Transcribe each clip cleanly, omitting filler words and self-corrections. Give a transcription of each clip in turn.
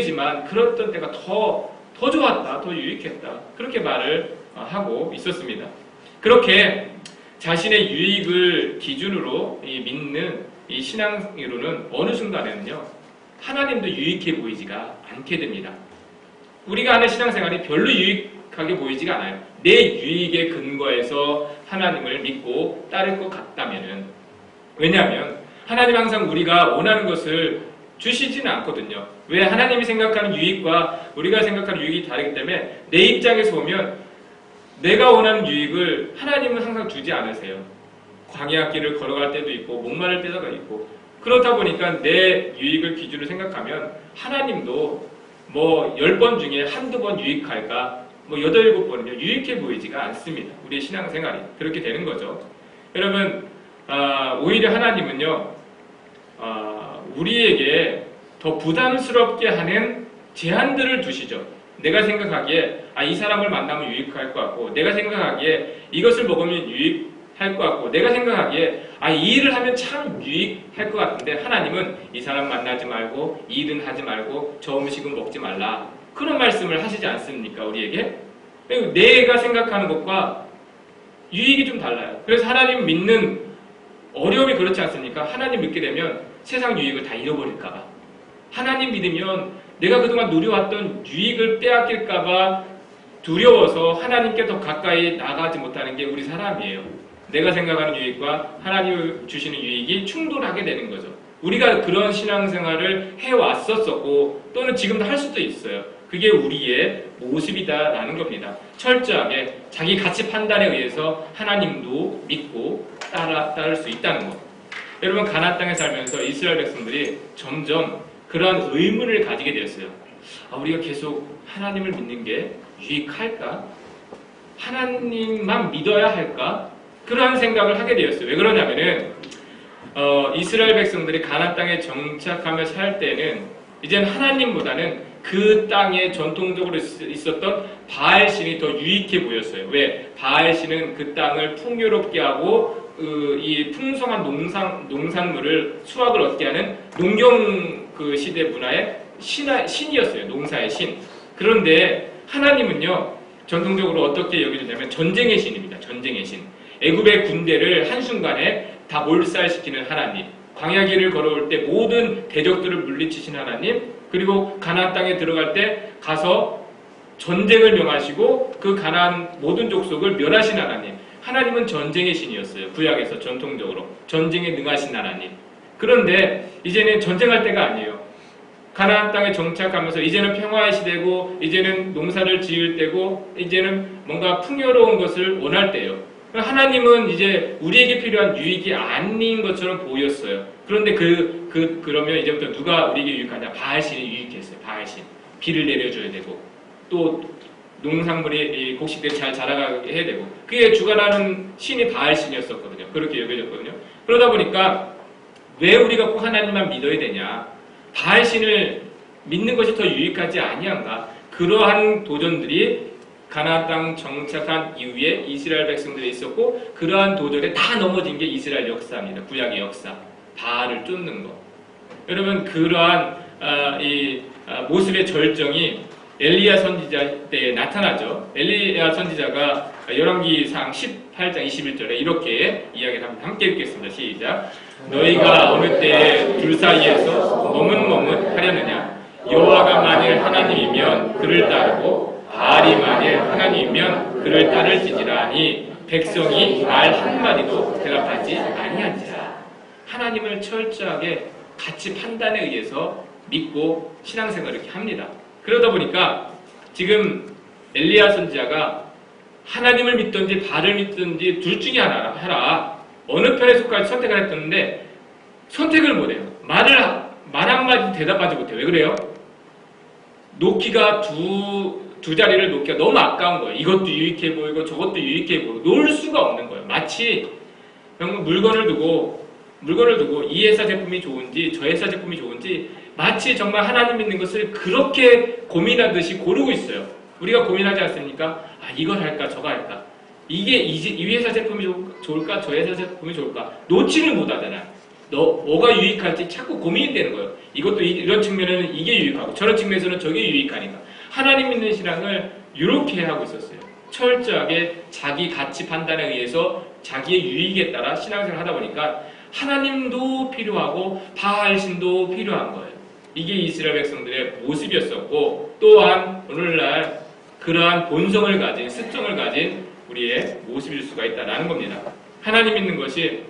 지만 그랬던 때가 더 좋았다, 더 유익했다, 그렇게 말을 하고 있었습니다. 그렇게 자신의 유익을 기준으로 믿는 이 신앙으로는 어느 순간에는요, 하나님도 유익해 보이지가 않게 됩니다. 우리가 하는 신앙생활이 별로 유익하게 보이지가 않아요. 내 유익에 근거해서 하나님을 믿고 따를 것 같다면은. 왜냐하면 하나님 항상 우리가 원하는 것을 주시지는 않거든요. 왜? 하나님이 생각하는 유익과 우리가 생각하는 유익이 다르기 때문에 내 입장에서 보면 내가 원하는 유익을 하나님은 항상 주지 않으세요. 광야길을 걸어갈 때도 있고 목마를 때가 있고, 그렇다 보니까 내 유익을 기준으로 생각하면 하나님도 뭐 10번 중에 한두 번 유익할까, 뭐 8, 7번은요 유익해 보이지가 않습니다. 우리의 신앙생활이 그렇게 되는 거죠. 여러분, 오히려 하나님은요 우리에게 더 부담스럽게 하는 제한들을 두시죠. 내가 생각하기에 이 사람을 만나면 유익할 것 같고, 내가 생각하기에 이것을 먹으면 유익할 것 같고, 내가 생각하기에 이 일을 하면 참 유익할 것 같은데, 하나님은 이 사람 만나지 말고 이 일은 하지 말고 저 음식은 먹지 말라, 그런 말씀을 하시지 않습니까? 우리에게. 내가 생각하는 것과 유익이 좀 달라요. 그래서 하나님 믿는 어려움이 그렇지 않습니까? 하나님 믿게 되면 세상 유익을 다 잃어버릴까봐, 하나님 믿으면 내가 그동안 누려왔던 유익을 빼앗길까봐 두려워서 하나님께 더 가까이 나가지 못하는 게 우리 사람이에요. 내가 생각하는 유익과 하나님 주시는 유익이 충돌하게 되는 거죠. 우리가 그런 신앙생활을 해왔었었고 또는 지금도 할 수도 있어요. 그게 우리의 모습이다라는 겁니다. 철저하게 자기 가치 판단에 의해서 하나님도 믿고 따를 수 있다는 것. 여러분, 가나안 땅에 살면서 이스라엘 백성들이 점점 그러한 의문을 가지게 되었어요. 우리가 계속 하나님을 믿는 게 유익할까? 하나님만 믿어야 할까? 그러한 생각을 하게 되었어요. 왜 그러냐면은 이스라엘 백성들이 가나안 땅에 정착하며 살 때는 이제는 하나님보다는 그 땅에 전통적으로 있었던 바알신이 더 유익해 보였어요. 왜? 바알신은 그 땅을 풍요롭게 하고 이 풍성한 농산물을 수확을 얻게 하는 농경 그 시대 문화의 신이었어요. 농사의 신. 그런데 하나님은요, 전통적으로 어떻게 여겨지냐면 전쟁의 신입니다. 전쟁의 신. 애굽의 군대를 한순간에 다 몰살시키는 하나님, 광야길을 걸어올 때 모든 대적들을 물리치신 하나님, 그리고 가나안 땅에 들어갈 때 가서 전쟁을 명하시고 그 가나안 모든 족속을 멸하신 하나님. 하나님은 전쟁의 신이었어요. 구약에서 전통적으로 전쟁에 능하신 하나님. 그런데 이제는 전쟁할 때가 아니에요. 가나안 땅에 정착하면서 이제는 평화의 시대고, 이제는 농사를 지을 때고, 이제는 뭔가 풍요로운 것을 원할 때예요. 하나님은 이제 우리에게 필요한 유익이 아닌 것처럼 보였어요. 그런데 그러면 이제부터 누가 우리에게 유익하냐? 바알신이 유익했어요. 바알신. 비를 내려줘야 되고, 또 농산물이 곡식들이 잘 자라가게 해야 되고, 그게 주관하는 신이 바알신이었었거든요. 그렇게 여겨졌거든요. 그러다 보니까 왜 우리가 꼭 하나님만 믿어야 되냐? 바알신을 믿는 것이 더 유익하지 아니한가? 그러한 도전들이 가나안 땅 정착한 이후에 이스라엘 백성들이 있었고, 그러한 도전에 다 넘어진 게 이스라엘 역사입니다. 구약의 역사. 바알을 쫓는 것. 여러분, 그러한 모습의 절정이 엘리야 선지자 때에 나타나죠. 엘리야 선지자가 열왕기상 18장 21절에 이렇게 이야기를 합니다. 함께 읽겠습니다. 시작. 너희가 어느 때에 둘 사이에서 머뭇머뭇하려느냐? 여호와가 만일 하나님이면 그를 따르고 바알이 만일 하나님이면 그를 따를지니라 하니 백성이 말 한마디도 대답하지 아니한지라. 하나님을 철저하게 가치 판단에 의해서 믿고 신앙생활을 이렇게 합니다. 그러다 보니까 지금 엘리야 선지자가 하나님을 믿든지 바알을 믿든지 둘 중에 하나 하라. 어느 편에 속할지 선택을 했었는데 선택을 못해요. 말 한마디 대답하지 못해요. 왜 그래요? 놓기가 두 자리를 놓기가 너무 아까운 거예요. 이것도 유익해 보이고 저것도 유익해 보이고 놓을 수가 없는 거예요. 마치 물건을 두고 이 회사 제품이 좋은지 저 회사 제품이 좋은지 마치 정말 하나님 믿는 것을 그렇게 고민하듯이 고르고 있어요. 우리가 고민하지 않습니까? 이걸 할까 저거 할까? 이 회사 제품이 좋을까 저 회사 제품이 좋을까? 놓지를 못하잖아요. 뭐가 유익할지 자꾸 고민이 되는 거예요. 이것도 이런 측면에는 이게 유익하고 저런 측면에서는 저게 유익하니까 하나님 믿는 신앙을 이렇게 하고 있었어요. 철저하게 자기 가치 판단에 의해서 자기의 유익에 따라 신앙생활을 하다 보니까 하나님도 필요하고 바알 신도 필요한 거예요. 이게 이스라엘 백성들의 모습이었었고 또한 오늘날 그러한 본성을 가진 습성을 가진 우리의 모습일 수가 있다는 겁니다. 하나님 믿는 것이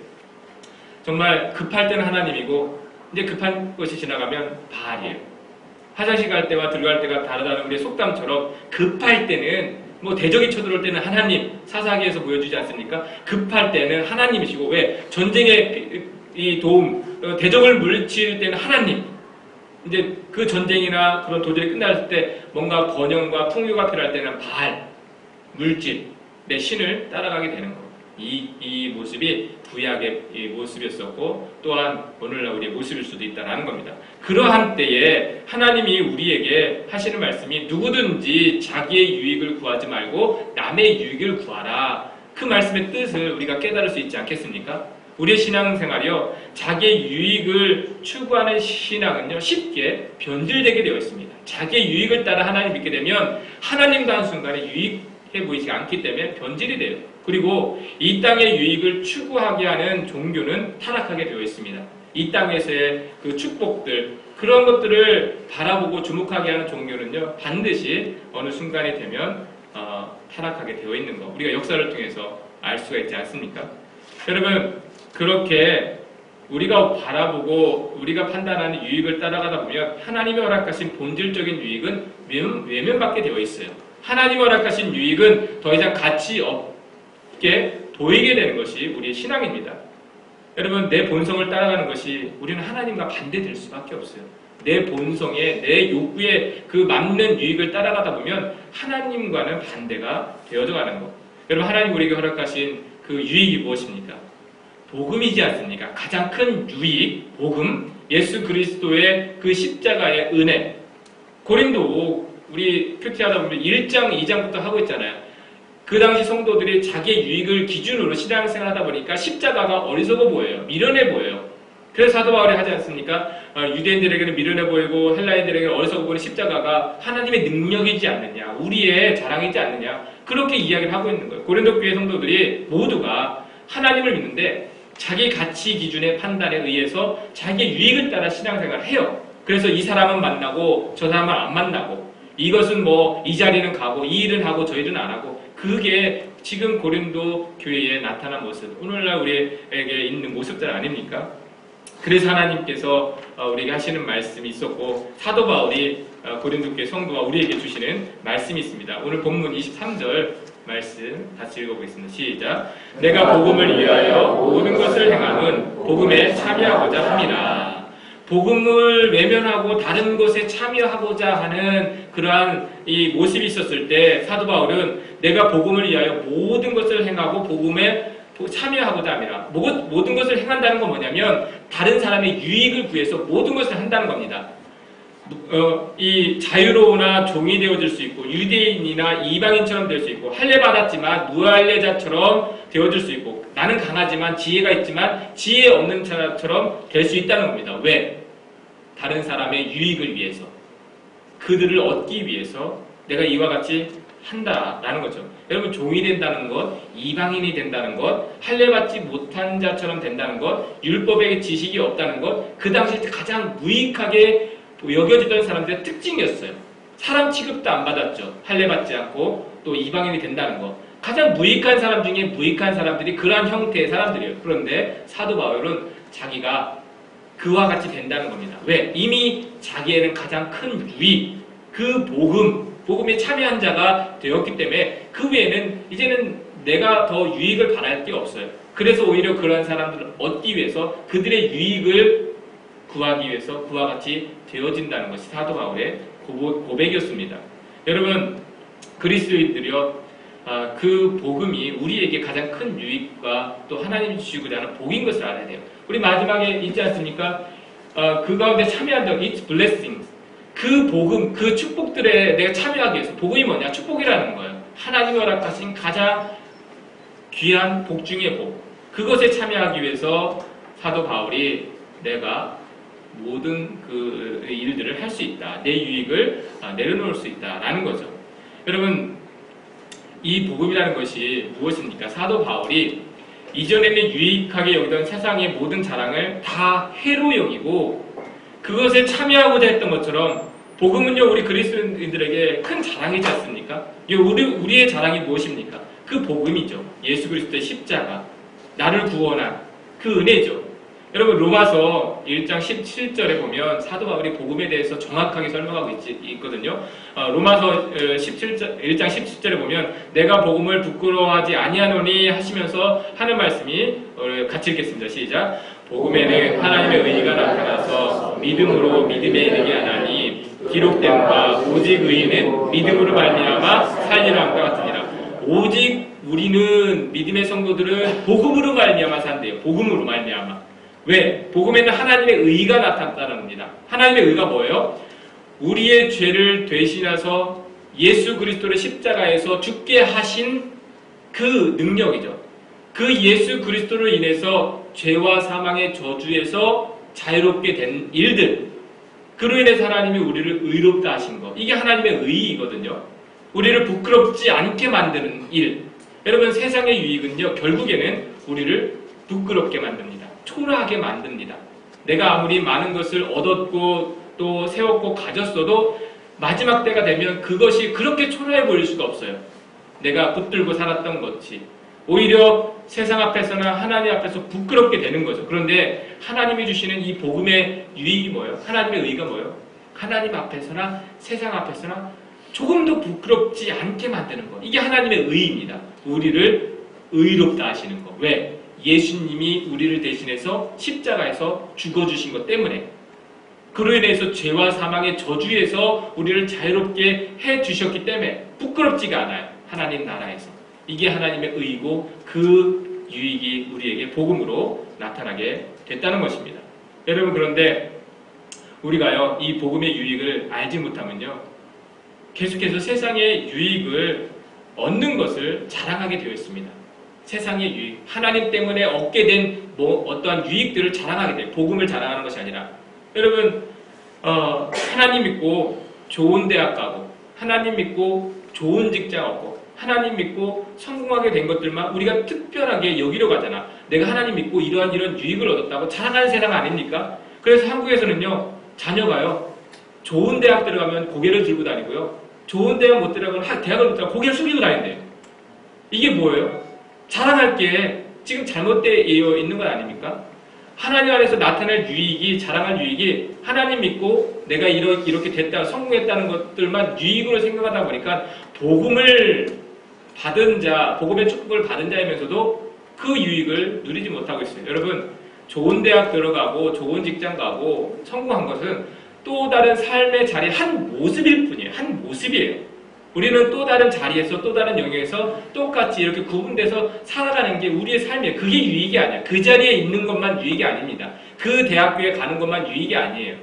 정말 급할 때는 하나님이고 이제 급한 것이 지나가면 바알이에요. 화장실 갈 때와 들어갈 때가 다르다는 우리의 속담처럼 급할 때는 뭐 대적이 쳐들어올 때는 하나님 사사기에서 보여주지 않습니까? 급할 때는 하나님이시고 왜 전쟁의 이 도움 대적을 물리칠 때는 하나님 이제 그 전쟁이나 그런 도전이 끝날 때 뭔가 번영과 풍요가 필요할 때는 바알 물질 내 신을 따라가게 되는 거. 이 모습이 구약의 이 모습이었었고 또한 오늘날 우리의 모습일 수도 있다는 겁니다. 그러한 때에 하나님이 우리에게 하시는 말씀이 누구든지 자기의 유익을 구하지 말고 남의 유익을 구하라. 그 말씀의 뜻을 우리가 깨달을 수 있지 않겠습니까? 우리의 신앙생활이요 자기의 유익을 추구하는 신앙은요 쉽게 변질되게 되어 있습니다. 자기의 유익을 따라 하나님 믿게 되면 하나님과 한순간에 유익해 보이지 않기 때문에 변질이 돼요. 그리고 이 땅의 유익을 추구하게 하는 종교는 타락하게 되어 있습니다. 이 땅에서의 그 축복들 그런 것들을 바라보고 주목하게 하는 종교는요 반드시 어느 순간이 되면 타락하게 되어 있는 거 우리가 역사를 통해서 알 수가 있지 않습니까? 여러분 그렇게 우리가 바라보고 우리가 판단하는 유익을 따라가다 보면 하나님이 허락하신 본질적인 유익은 외면받게 되어 있어요. 하나님이 허락하신 유익은 더 이상 가치 없게 보이게 되는 것이 우리의 신앙입니다. 여러분 내 본성을 따라가는 것이 우리는 하나님과 반대될 수밖에 없어요. 내 본성에 내 욕구에 그 맞는 유익을 따라가다 보면 하나님과는 반대가 되어져 가는 것. 여러분 하나님 우리에게 허락하신 그 유익이 무엇입니까? 복음이지 않습니까? 가장 큰 유익, 복음, 예수 그리스도의 그 십자가의 은혜. 고린도 우리 큐티하다 보면 1장, 2장부터 하고 있잖아요. 그 당시 성도들이 자기의 유익을 기준으로 신앙생활 하다 보니까 십자가가 어리석어 보여요. 미련해 보여요. 그래서 사도 바울이 하지 않습니까? 유대인들에게는 미련해 보이고 헬라인들에게는 어리석어 보이는 십자가가 하나님의 능력이지 않느냐, 우리의 자랑이지 않느냐, 그렇게 이야기를 하고 있는 거예요. 고린도 교회 성도들이 모두가 하나님을 믿는데 자기 가치 기준의 판단에 의해서 자기의 유익을 따라 신앙생활을 해요. 그래서 이 사람은 만나고 저 사람은 안 만나고 이것은 뭐 이 자리는 가고 이 일은 하고 저 일은 안 하고 그게 지금 고린도 교회에 나타난 모습, 오늘날 우리에게 있는 모습들 아닙니까? 그래서 하나님께서 우리에게 하시는 말씀이 있었고 사도 바울이 고린도 교회 성도와 우리에게 주시는 말씀이 있습니다. 오늘 본문 23절 말씀 같이 읽어보겠습니다. 시작. 내가 복음을 위하여 모든 것을 행함은 복음에 참여하고자 합니다. 복음을 외면하고 다른 것에 참여하고자 하는 그러한 이 모습이 있었을 때 사도 바울은 내가 복음을 위하여 모든 것을 행하고 복음에 참여하고자 합니다. 모든 것을 행한다는 건 뭐냐면 다른 사람의 유익을 구해서 모든 것을 한다는 겁니다. 이 자유로우나 종이 되어질 수 있고 유대인이나 이방인처럼 될 수 있고 할례받았지만 무할례자처럼 되어질 수 있고 나는 강하지만 지혜가 있지만 지혜 없는 자처럼 될 수 있다는 겁니다. 왜? 다른 사람의 유익을 위해서 그들을 얻기 위해서 내가 이와 같이 한다라는 거죠. 여러분 종이 된다는 것, 이방인이 된다는 것, 할례받지 못한 자처럼 된다는 것, 율법의 지식이 없다는 것, 그 당시 가장 무익하게 여겨지던 사람들의 특징이었어요. 사람 취급도 안 받았죠. 할례받지 않고 또 이방인이 된다는 것. 가장 무익한 사람 중에 무익한 사람들이 그러한 형태의 사람들이에요. 그런데 사도 바울은 자기가 그와 같이 된다는 겁니다. 왜? 이미 자기에는 가장 큰 유익, 그 복음에 참여한 자가 되었기 때문에 그 외에는 이제는 내가 더 유익을 바랄 게 없어요. 그래서 오히려 그러한 사람들을 얻기 위해서 그들의 유익을 구하기 위해서 그와 같이 되어진다는 것이 사도 바울의 고백이었습니다. 여러분 그리스도인들이요 그 복음이 우리에게 가장 큰 유익과 또 하나님이 주시고자 하는 복인 것을 알아야 돼요. 우리 마지막에 있지 않습니까? 그 가운데 참여한다고 It's blessings. 그 복음, 그 축복들에 내가 참여하기 위해서 복음이 뭐냐? 축복이라는 거예요. 하나님이 허락하신 가장 귀한 복 중의 복. 그것에 참여하기 위해서 사도 바울이 내가 모든 그 일들을 할 수 있다. 내 유익을 내려놓을 수 있다라는 거죠. 여러분, 이 복음이라는 것이 무엇입니까? 사도 바울이 이전에는 유익하게 여기던 세상의 모든 자랑을 다 해로 여기고 그것에 참여하고자 했던 것처럼 복음은요, 우리 그리스도인들에게 큰 자랑이지 않습니까? 우리의 자랑이 무엇입니까? 그 복음이죠. 예수 그리스도의 십자가, 나를 구원한 그 은혜죠. 여러분, 로마서 1장 17절에 보면 사도 바울이 복음에 대해서 정확하게 설명하고 있거든요. 로마서 1장 17절에 보면 내가 복음을 부끄러워하지 아니하노니 하시면서 하는 말씀이 같이 읽겠습니다. 시작. 복음에는 하나님의 의의가 나타나서 믿음으로 믿음에 이르게 하나니 기록된 바 오직 의인은 믿음으로 말미암아 살리라 함과 같으니라. 오직 우리는 믿음의 성도들은 복음으로 말미암아 산대요. 복음으로 말미암아. 왜? 복음에는 하나님의 의가 나타났다는 겁니다. 하나님의 의가 뭐예요? 우리의 죄를 대신해서 예수 그리스도를 십자가에서 죽게 하신 그 능력이죠. 그 예수 그리스도로 인해서 죄와 사망의 저주에서 자유롭게 된 일들, 그로 인해서 하나님이 우리를 의롭다 하신 것, 이게 하나님의 의이거든요. 우리를 부끄럽지 않게 만드는 일. 여러분, 세상의 유익은요, 결국에는 우리를 부끄럽게 만듭니다. 초라하게 만듭니다. 내가 아무리 많은 것을 얻었고 또 세웠고 가졌어도 마지막 때가 되면 그것이 그렇게 초라해 보일 수가 없어요. 내가 붙들고 살았던 것이 오히려 세상 앞에서나 하나님 앞에서 부끄럽게 되는 거죠. 그런데 하나님이 주시는 이 복음의 유익이 뭐예요? 하나님의 의의가 뭐예요? 하나님 앞에서나 세상 앞에서나 조금 더 부끄럽지 않게 만드는 것. 이게 하나님의 의의입니다. 우리를 의롭다 하시는 것. 왜? 예수님이 우리를 대신해서 십자가에서 죽어주신 것 때문에, 그로 인해서 죄와 사망의 저주에서 우리를 자유롭게 해주셨기 때문에 부끄럽지가 않아요. 하나님 나라에서. 이게 하나님의 의이고 그 유익이 우리에게 복음으로 나타나게 됐다는 것입니다. 여러분, 그런데 우리가요, 이 복음의 유익을 알지 못하면요, 계속해서 세상의 유익을 얻는 것을 자랑하게 되어 있습니다. 세상의 유익, 하나님 때문에 얻게 된 어떠한 유익들을 자랑하게 돼요. 복음을 자랑하는 것이 아니라. 여러분, 하나님 믿고 좋은 대학 가고, 하나님 믿고 좋은 직장 얻고, 하나님 믿고 성공하게 된 것들만 우리가 특별하게 여기려고 하잖아. 내가 하나님 믿고 이런 유익을 얻었다고 자랑하는 세상 아닙니까? 그래서 한국에서는요, 자녀가요, 좋은 대학 들어가면 고개를 들고 다니고요, 좋은 대학 못 들어가면 대학을 못 들어가면 고개를 숙이고 다닌대요. 이게 뭐예요? 자랑할 게 지금 잘못되어 있는 건 아닙니까? 하나님 안에서 나타날 유익이, 자랑할 유익이 하나님 믿고 내가 이렇게 됐다, 성공했다는 것들만 유익으로 생각하다 보니까 복음을 받은 자, 복음의 축복을 받은 자이면서도 그 유익을 누리지 못하고 있어요. 여러분, 좋은 대학 들어가고 좋은 직장 가고 성공한 것은 또 다른 삶의 자리 한 모습일 뿐이에요. 한 모습이에요. 우리는 또 다른 자리에서 또 다른 영역에서 똑같이 이렇게 구분돼서 살아가는 게 우리의 삶이에요. 그게 유익이 아니야. 그 자리에 있는 것만 유익이 아닙니다. 그 대학교에 가는 것만 유익이 아니에요.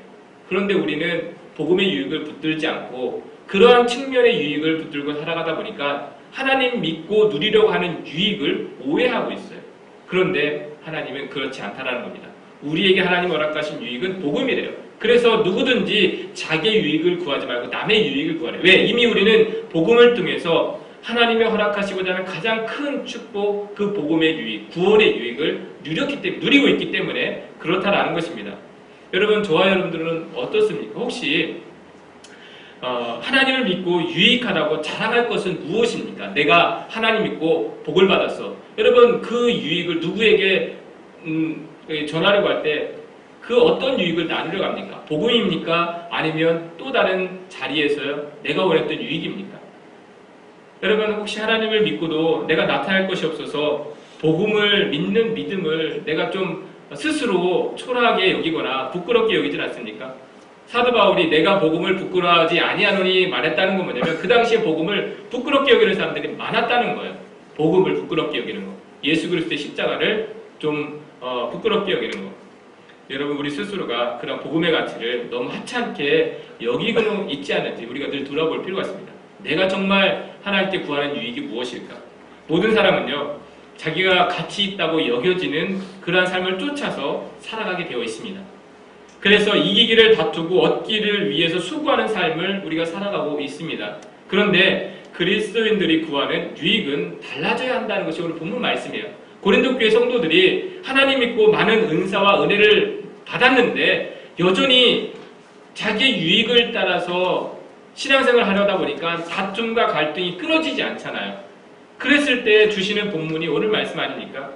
그런데 우리는 복음의 유익을 붙들지 않고 그러한 측면의 유익을 붙들고 살아가다 보니까 하나님 믿고 누리려고 하는 유익을 오해하고 있어요. 그런데 하나님은 그렇지 않다라는 겁니다. 우리에게 하나님 허락하신 유익은 복음이래요. 그래서 누구든지 자기의 유익을 구하지 말고 남의 유익을 구하래요. 왜? 이미 우리는 복음을 통해서 하나님의 허락하시고자 하는 가장 큰 축복, 그 복음의 유익, 구원의 유익을 누리고 있기 때문에 그렇다라는 것입니다. 여러분, 저와 여러분들은 어떻습니까? 혹시 하나님을 믿고 유익하다고 자랑할 것은 무엇입니까? 내가 하나님 믿고 복을 받았어. 여러분, 그 유익을 누구에게 전하려고 할 때 그 어떤 유익을 나누려고 합니까? 복음입니까? 아니면 또 다른 자리에서요, 내가 원했던 유익입니까? 여러분, 혹시 하나님을 믿고도 내가 나타날 것이 없어서 복음을 믿는 믿음을 내가 좀 스스로 초라하게 여기거나 부끄럽게 여기질 않습니까? 사도 바울이 내가 복음을 부끄러워하지 아니하노니 말했다는 건 뭐냐면 그 당시에 복음을 부끄럽게 여기는 사람들이 많았다는 거예요. 복음을 부끄럽게 여기는 거. 예수 그리스도의 십자가를 좀 부끄럽게 여기는 거. 여러분, 우리 스스로가 그런 복음의 가치를 너무 하찮게 여기고 있지 않은지 우리가 늘 돌아볼 필요가 있습니다. 내가 정말 하나님께 구하는 유익이 무엇일까? 모든 사람은요, 자기가 가치 있다고 여겨지는 그러한 삶을 쫓아서 살아가게 되어 있습니다. 그래서 이기기를 다투고 얻기를 위해서 수고하는 삶을 우리가 살아가고 있습니다. 그런데 그리스도인들이 구하는 유익은 달라져야 한다는 것이 오늘 본문 말씀이에요. 고린도 교회 성도들이 하나님 믿고 많은 은사와 은혜를 받았는데 여전히 자기의 유익을 따라서 신앙생활을 하려다 보니까 다툼과 갈등이 끊어지지 않잖아요. 그랬을 때 주시는 본문이 오늘 말씀 아닙니까?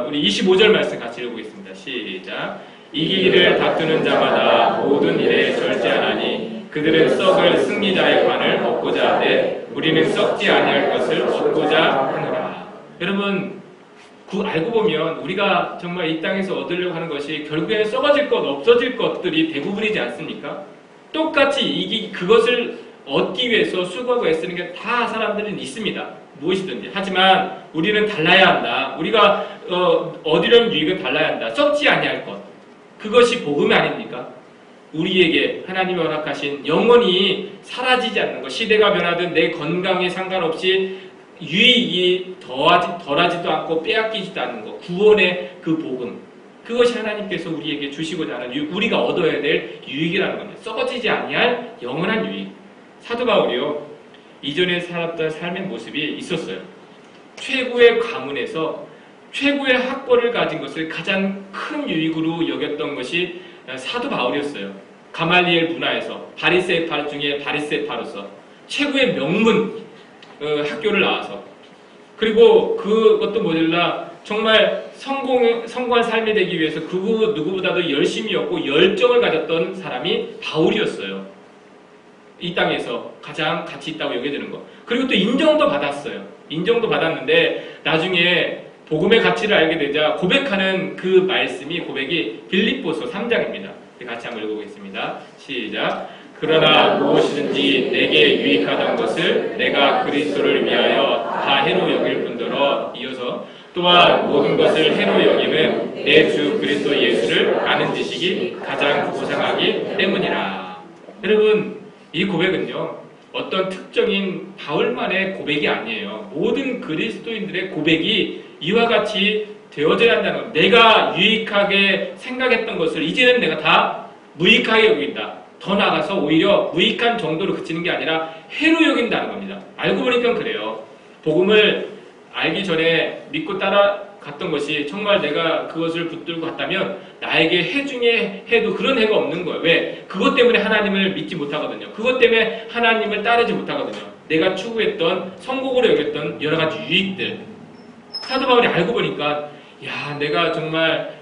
우리 25절 말씀 같이 읽어보겠습니다. 시작. 이기기를 다투는 자마다 모든 일에 절제하나니 그들은 썩을 승리자의 관을 얻고자 하되 우리는 썩지 아니할 것을 얻고자 하노라. 여러분 알고 보면 우리가 정말 이 땅에서 얻으려고 하는 것이 결국에는 썩어질 것, 없어질 것들이 대부분이지 않습니까? 똑같이 그것을 얻기 위해서 수고하고 애쓰는 게 다 사람들은 있습니다. 무엇이든지. 하지만 우리는 달라야 한다. 우리가 얻으려는 유익은 달라야 한다. 썩지 아니할 것. 그것이 복음이 아닙니까? 우리에게 하나님이 허락하신 영원히 사라지지 않는 것. 시대가 변하든 내 건강에 상관없이 유익이 덜하지도 않고 빼앗기지도 않는 것. 구원의 그 복음. 그것이 하나님께서 우리에게 주시고자 하는 우리가 얻어야 될 유익이라는 겁니다. 썩어지지 아니할 영원한 유익. 사도 바울이요. 이전에 살았던 삶의 모습이 있었어요. 최고의 가문에서 최고의 학벌을 가진 것을 가장 큰 유익으로 여겼던 것이 사도 바울이었어요. 가말리엘 문화에서 바리새파 중에 바리새파로서 최고의 명문 학교를 나와서 그리고 그것도 모자라 정말 성공한 삶이 되기 위해서 누구보다도 열심히였고 열정을 가졌던 사람이 바울이었어요. 이 땅에서 가장 가치 있다고 여겨지는 것. 그리고 또 인정도 받았어요. 인정도 받았는데 나중에 복음의 가치를 알게 되자 고백하는 그 고백이 빌립보서 3장입니다. 같이 한번 읽어보겠습니다. 시작. 그러나 무엇이든지 내게 유익하던 것을 내가 그리스도를 위하여 다 해로 여길 뿐더러 이어서 또한 모든 것을 해로 여김은 내 주 그리스도 예수를 아는 지식이 가장 고상하기 때문이라. 여러분 이 고백은요 어떤 특정인 바울만의 고백이 아니에요. 모든 그리스도인들의 고백이 이와 같이 되어져야 한다는 것. 내가 유익하게 생각했던 것을 이제는 내가 다 무익하게 여긴다. 더 나아가서 오히려 무익한 정도로 그치는 게 아니라 해로 여긴다는 겁니다. 알고 보니까 그래요. 복음을 알기 전에 믿고 따라갔던 것이 정말 내가 그것을 붙들고 갔다면 나에게 해 중에 해도 그런 해가 없는 거예요. 왜? 그것 때문에 하나님을 믿지 못하거든요. 그것 때문에 하나님을 따르지 못하거든요. 내가 추구했던 성공으로 여겼던 여러 가지 유익들. 사도 바울이 알고 보니까 야 내가 정말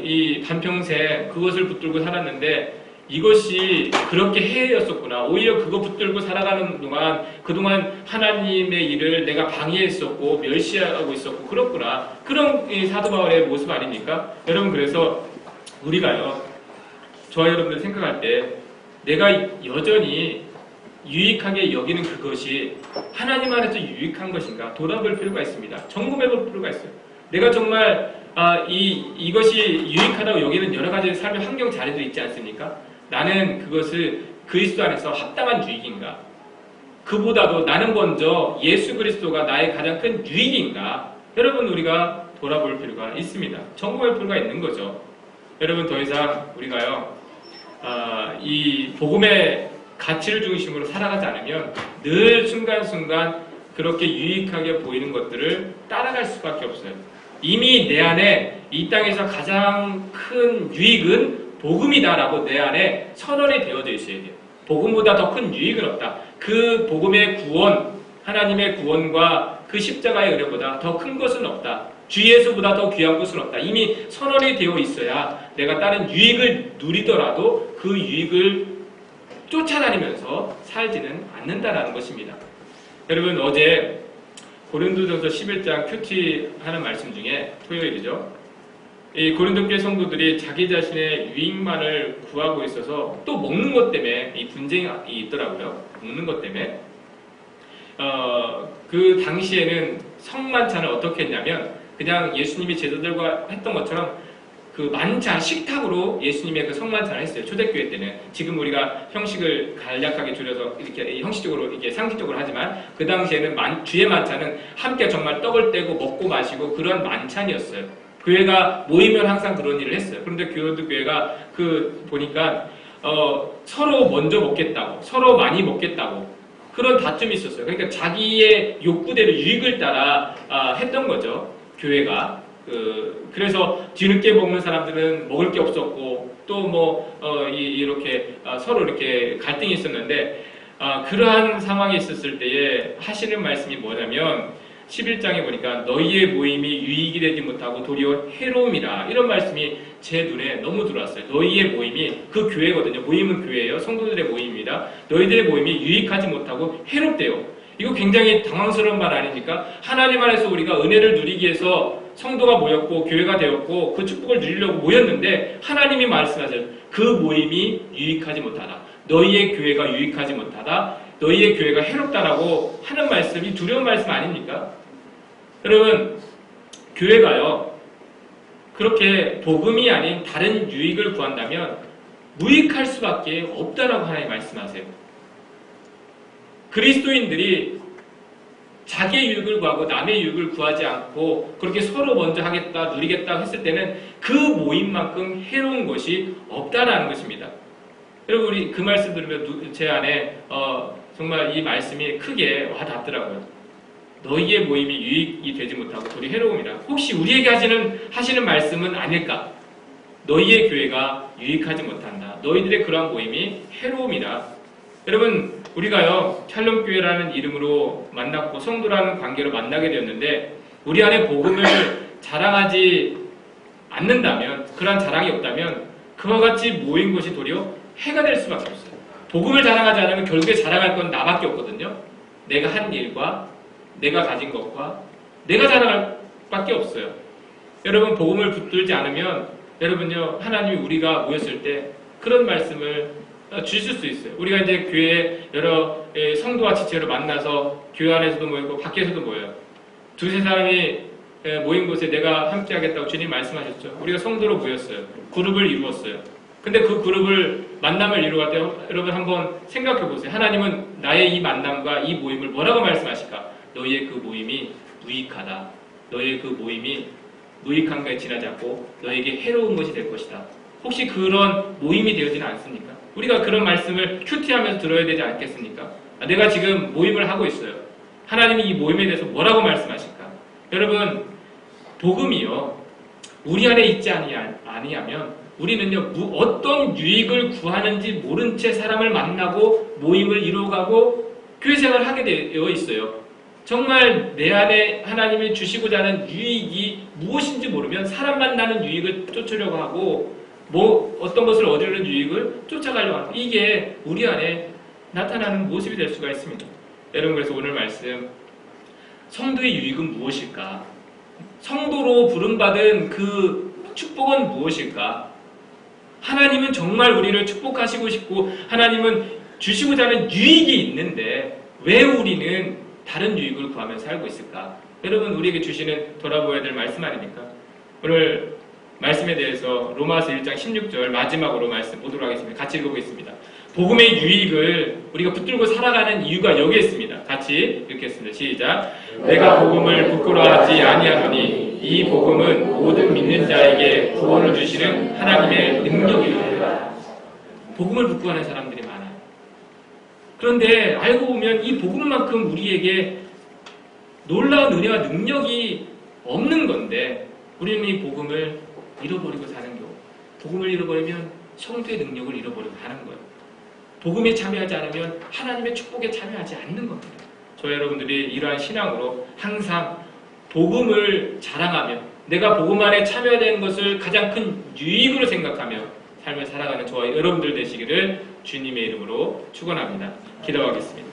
이 반평생 그것을 붙들고 살았는데 이것이 그렇게 해였었구나. 오히려 그거 붙들고 살아가는 동안 그동안 하나님의 일을 내가 방해했었고 멸시하고 있었고 그렇구나. 그런 이 사도 바울의 모습 아닙니까? 여러분 그래서 우리가요. 저와 여러분들 생각할 때 내가 여전히 유익하게 여기는 그것이 하나님 안에서 유익한 것인가 돌아볼 필요가 있습니다. 점검해볼 필요가 있어요. 내가 정말 이것이 유익하다고 여기는 여러 가지 삶의 환경 자리도 있지 않습니까? 나는 그것을 그리스도 안에서 합당한 유익인가? 그보다도 나는 먼저 예수 그리스도가 나의 가장 큰 유익인가? 여러분 우리가 돌아볼 필요가 있습니다. 점검할 필요가 있는 거죠. 여러분 더 이상 우리가요 이 복음의 가치를 중심으로 살아가지 않으면 늘 순간순간 그렇게 유익하게 보이는 것들을 따라갈 수밖에 없어요. 이미 내 안에 이 땅에서 가장 큰 유익은 복음이다라고 내 안에 선언이 되어져 있어야 돼요. 복음보다 더 큰 유익은 없다. 그 복음의 구원, 하나님의 구원과 그 십자가의 은혜보다 더 큰 것은 없다. 주 예수보다 더 귀한 것은 없다. 이미 선언이 되어 있어야 내가 다른 유익을 누리더라도 그 유익을 쫓아다니면서 살지는 않는다라는 것입니다. 여러분 어제 고린도전서 11장 큐티 하는 말씀 중에 토요일이죠. 이 고린도 교회 성도들이 자기 자신의 유익만을 구하고 있어서 또 먹는 것 때문에 이 분쟁이 있더라고요. 먹는 것 때문에. 그 당시에는 성만찬을 어떻게 했냐면 그냥 예수님이 제자들과 했던 것처럼 그 만찬 식탁으로 예수님의 그 성만찬을 했어요. 초대교회 때는. 지금 우리가 형식을 간략하게 줄여서 이렇게 형식적으로 이렇게 상식적으로 하지만 그 당시에는 주의 만찬은 함께 정말 떡을 떼고 먹고 마시고 그런 만찬이었어요. 교회가 모이면 항상 그런 일을 했어요. 그런데 교회가 보니까 서로 먼저 먹겠다고, 서로 많이 먹겠다고 그런 다툼이 있었어요. 그러니까 자기의 욕구대로 유익을 따라 했던 거죠. 교회가. 그래서 뒤늦게 먹는 사람들은 먹을 게 없었고 또 이렇게 서로 이렇게 갈등이 있었는데 그러한 상황이 있었을 때에 하시는 말씀이 뭐냐면 11장에 보니까 너희의 모임이 유익이 되지 못하고 도리어 해로움이라 이런 말씀이 제 눈에 너무 들어왔어요. 너희의 모임이 그 교회거든요. 모임은 교회예요. 성도들의 모임입니다. 너희들의 모임이 유익하지 못하고 해롭대요. 이거 굉장히 당황스러운 말 아닙니까? 하나님 안에서 우리가 은혜를 누리기 위해서 성도가 모였고 교회가 되었고 그 축복을 누리려고 모였는데 하나님이 말씀하세요. 그 모임이 유익하지 못하다. 너희의 교회가 유익하지 못하다. 너희의 교회가 해롭다라고 하는 말씀이 두려운 말씀 아닙니까? 여러분, 교회가요, 그렇게 복음이 아닌 다른 유익을 구한다면 무익할 수밖에 없다라고 하나님 말씀하세요. 그리스도인들이 자기의 유익을 구하고 남의 유익을 구하지 않고 그렇게 서로 먼저 하겠다, 누리겠다 했을 때는 그 모임만큼 해로운 것이 없다라는 것입니다. 여러분, 우리 그 말씀 들으면 제 안에 정말 이 말씀이 크게 와닿더라고요. 너희의 모임이 유익이 되지 못하고 도리 해로움이라. 혹시 우리에게 하시는 말씀은 아닐까? 너희의 교회가 유익하지 못한다. 너희들의 그러한 모임이 해로움이다. 여러분, 우리가요, 샬롬교회라는 이름으로 만났고 성도라는 관계로 만나게 되었는데 우리 안에 복음을 자랑하지 않는다면, 그러한 자랑이 없다면 그와 같이 모인 것이 도리어 해가 될 수밖에 없어요. 복음을 자랑하지 않으면 결국에 자랑할 건 나밖에 없거든요. 내가 한 일과 내가 가진 것과 내가 자랑할 밖에 없어요. 여러분, 복음을 붙들지 않으면 여러분요, 하나님이 우리가 모였을 때 그런 말씀을 주실 수 있어요. 우리가 이제 교회에 여러 성도와 지체로 만나서 교회 안에서도 모이고 밖에서도 모여요. 두세 사람이 모인 곳에 내가 함께 하겠다고 주님 말씀하셨죠. 우리가 성도로 모였어요. 그룹을 이루었어요. 근데 그 그룹을 만남을 이루갈 때 여러분 한번 생각해 보세요. 하나님은 나의 이 만남과 이 모임을 뭐라고 말씀하실까? 너희의 그 모임이 무익하다. 너희의 그 모임이 무익한 것에 지나지 않고 너에게 해로운 것이 될 것이다. 혹시 그런 모임이 되어지는 않습니까? 우리가 그런 말씀을 큐티하면서 들어야 되지 않겠습니까? 내가 지금 모임을 하고 있어요. 하나님이 이 모임에 대해서 뭐라고 말씀하실까? 여러분, 복음이요, 우리 안에 있지 아니하면 우리는요, 어떤 유익을 구하는지 모른 채 사람을 만나고 모임을 이루어가고 교회 생활을 하게 되어 있어요. 정말 내 안에 하나님이 주시고자 하는 유익이 무엇인지 모르면 사람 만나는 유익을 쫓으려고 하고 어떤 것을 얻으려는 유익을 쫓아가려고 하는, 이게 우리 안에 나타나는 모습이 될 수가 있습니다. 여러분, 그래서 오늘 말씀, 성도의 유익은 무엇일까? 성도로 부름받은 그 축복은 무엇일까? 하나님은 정말 우리를 축복하시고 싶고 하나님은 주시고자 하는 유익이 있는데 왜 우리는 다른 유익을 구하며 살고 있을까? 여러분, 우리에게 주시는 돌아보아야 될 말씀 아닙니까? 오늘 말씀에 대해서 로마서 1장 16절 마지막으로 말씀 보도록 하겠습니다. 같이 읽어보겠습니다. 복음의 유익을 우리가 붙들고 살아가는 이유가 여기에 있습니다. 같이 읽겠습니다. 시작. 내가 복음을 부끄러워하지 아니하노니 이 복음은 모든 믿는 자에게 구원을 주시는 하나님의 능력이다. 복음을 부끄러워하는 사람들이 많아요. 그런데 알고 보면 이 복음만큼 우리에게 놀라운 은혜와 능력이 없는 건데 우리는 이 복음을 잃어버리고 사는 경우, 복음을 잃어버리면 성도의 능력을 잃어버리고 하는 거예요. 복음에 참여하지 않으면 하나님의 축복에 참여하지 않는 겁니다. 저 여러분들이 이러한 신앙으로 항상 복음을 자랑하며 내가 복음 안에 참여되는 것을 가장 큰 유익으로 생각하며 삶을 살아가는 저와 여러분들 되시기를 주님의 이름으로 축원합니다. 기도하겠습니다.